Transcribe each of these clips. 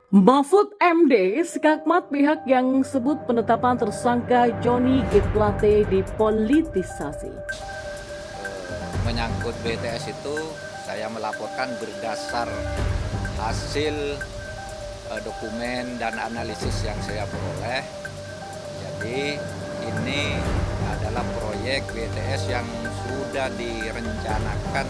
Mahfud MD skakmat pihak yang sebut penetapan tersangka Johnny G. Plate dipolitisasi. Menyangkut BTS itu saya melaporkan berdasar hasil dokumen dan analisis yang saya peroleh. Jadi ini adalah proyek BTS yang sudah direncanakan.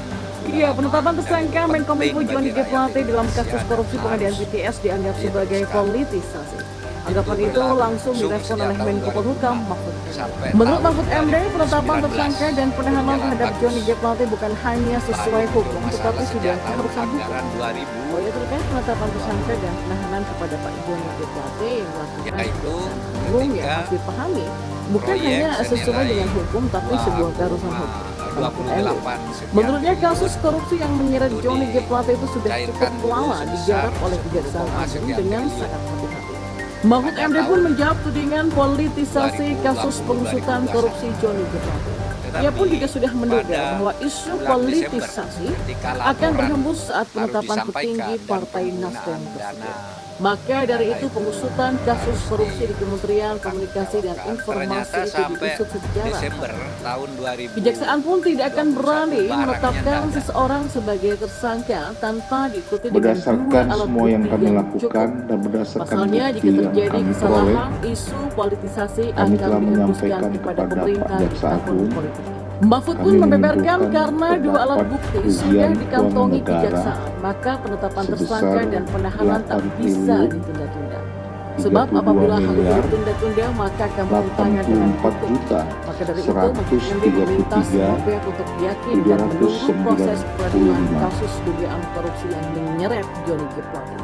Iya, penetapan tersangka Menkominfo Johnny G. Plate dalam kasus korupsi pengadaan BTS dianggap sebagai politisasi. Anggapan itu langsung direspon oleh Menko Polhukam Mahfud MD. Menurut Mahfud MD, penetapan tersangka dan penahanan terhadap Johnny G. Plate bukan hanya sesuai hukum, tetapi sudah keharusan hukum. Oh ya, terkait penetapan tersangka dan penahanan kepada Pak Johnny G. Plate yang melakukan hukum yang harus dipahami, bukan hanya sesuai dengan hukum, tapi sebuah keharusan hukum. Menurutnya kasus korupsi yang menyeret Johnny G. Plate itu sudah cukup lama digarap oleh Kejaksaan Agung dengan sangat hati-hati. Mahfud MD pun menjawab tudingan politisasi kasus pengusutan korupsi Johnny G. Plate. Ia pun juga sudah menduga bahwa isu politisasi akan berhembus saat penetapan petinggi Partai Nasdem tersebut. Maka dari itu pengusutan kasus korupsi di Kementerian Komunikasi dan Informasi itu diusut secara Desember tahun 2000. Kejaksaan pun tidak akan berani menetapkan seseorang sebagai tersangka tanpa diikuti dengan berdasarkan semua yang kami lakukan dan berdasarkan pasalnya jika terjadi kesalahan isu politisasi akan dihembuskan kepada pemerintah di tahun politik. Mahfud pun membeberkan karena dua alat bukti sudah dikantongi kejaksaan, maka penetapan tersangka dan penahanan tak bisa ditunda-tunda. Sebab apabila hal itu ditunda-tunda, maka akan bertentangan dengan hukum. Maka dari itu, Mahfud MD meminta semua pihak untuk yakin dan menunggu proses peradilan kasus dugaan korupsi yang menyeret Johnny G. Plate.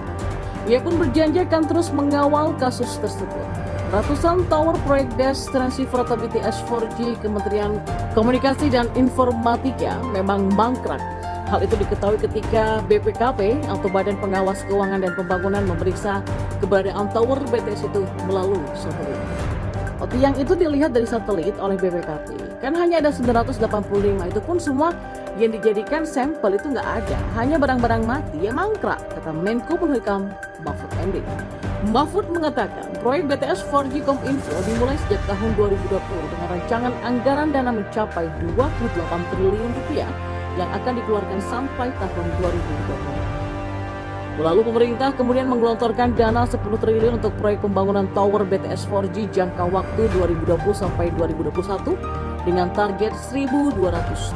Ia pun berjanji akan terus mengawal kasus tersebut. Ratusan tower proyek DAS transceiver atau BTS 4G Kementerian Komunikasi dan Informatika memang mangkrak. Hal itu diketahui ketika BPKP atau Badan Pengawas Keuangan dan Pembangunan memeriksa keberadaan tower BTS itu melalui satelit. Yang itu dilihat dari satelit oleh BPKP kan hanya ada 985, itu pun semua yang dijadikan sampel itu nggak ada, hanya barang-barang mati yang mangkrak, kata Menko Polhukam Mahfud MD. Mahfud mengatakan proyek BTS 4G Kominfo dimulai sejak tahun 2020 dengan rancangan anggaran dana mencapai 28 triliun rupiah yang akan dikeluarkan sampai tahun 2020. Lalu pemerintah kemudian menggelontorkan dana 10 triliun untuk proyek pembangunan tower BTS 4G jangka waktu 2020 sampai 2021 dengan target 1.200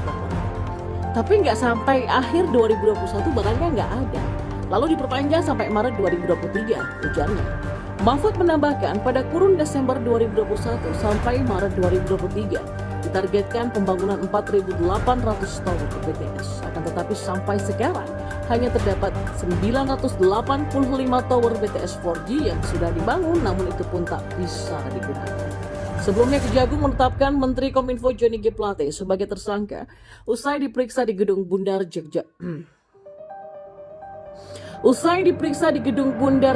tower. Tapi nggak sampai akhir 2021 barangnya nggak ada. Lalu diperpanjang sampai Maret 2023, ujarnya. Mahfud menambahkan pada kurun Desember 2021 sampai Maret 2023 ditargetkan pembangunan 4.800 tower BTS. Akan tetapi sampai sekarang hanya terdapat 985 tower BTS 4G yang sudah dibangun, namun itu pun tak bisa digunakan. Sebelumnya Kejagung menetapkan Menteri Kominfo Johnny G. Plate sebagai tersangka usai diperiksa di Gedung Bundar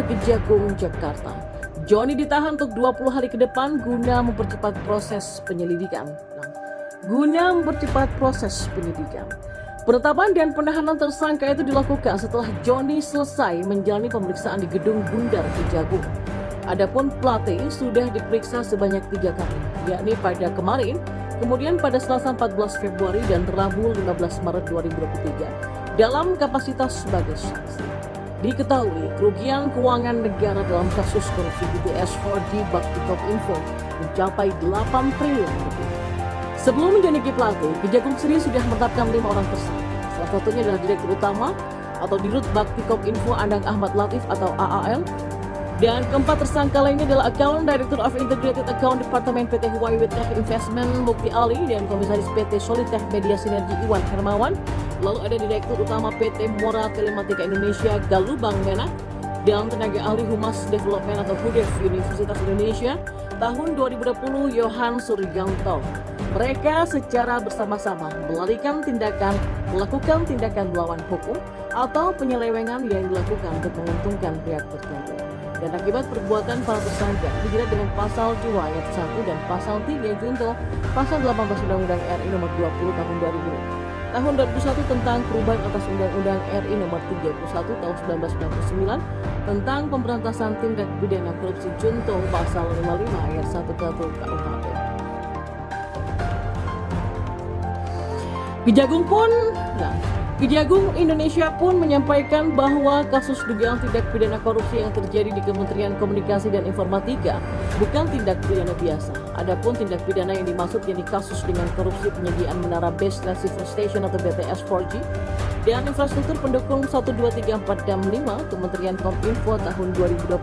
Kejagung, Jakarta. Johnny ditahan untuk 20 hari ke depan guna mempercepat proses penyelidikan. Penetapan dan penahanan tersangka itu dilakukan setelah Johnny selesai menjalani pemeriksaan di Gedung Bundar Kejagung. Adapun Plate sudah diperiksa sebanyak 3 kali, yakni pada kemarin, kemudian pada Selasa 14 Februari dan Rabu 15 Maret 2023 dalam kapasitas sebagai saksi. Diketahui kerugian keuangan negara dalam kasus korupsi BTS 4G Bakti Kominfo mencapai 8 triliun rupiah. Sebelum Johnny G. Plate, Kejagung sendiri sudah menetapkan 5 orang tersangka. Salah satunya adalah Direktur Utama atau Dirut Bakti Kominfo Anang Ahmad Latif atau AAL. Dan keempat tersangka lainnya adalah Account Director of Integrated Account Departemen PT Huawei Tech Investment Mukti Ali dan Komisaris PT Solitech Media Sinergi Iwan Hermawan. Lalu ada Direktur Utama PT Mora Telematika Indonesia Galubang Menak dan tenaga ahli Humas Development atau HUDEF Universitas Indonesia tahun 2020 Yohan Suryanto. Mereka secara bersama-sama melakukan tindakan melawan hukum atau penyelewengan yang dilakukan untuk menguntungkan pihak tertentu. Dan akibat perbuatan para tersangka dijerat dengan pasal 2 ayat 1 dan pasal 3 junto pasal 18 Undang-Undang RI nomor 20 tahun 2000 tahun 2001 tentang perubahan atas Undang-Undang RI Nomor 31 tahun 1999 tentang pemberantasan tindak pidana korupsi junto pasal 55 ayat 1 KUHP. Kejagung Indonesia pun menyampaikan bahwa kasus dugaan tindak pidana korupsi yang terjadi di Kementerian Komunikasi dan Informatika bukan tindak pidana biasa. Adapun tindak pidana yang dimaksud yakni kasus dengan korupsi penyediaan menara base transceiver station atau BTS 4G dan infrastruktur pendukung 1, 2, 3, 4, dan 5 Kementerian Kominfo tahun 2020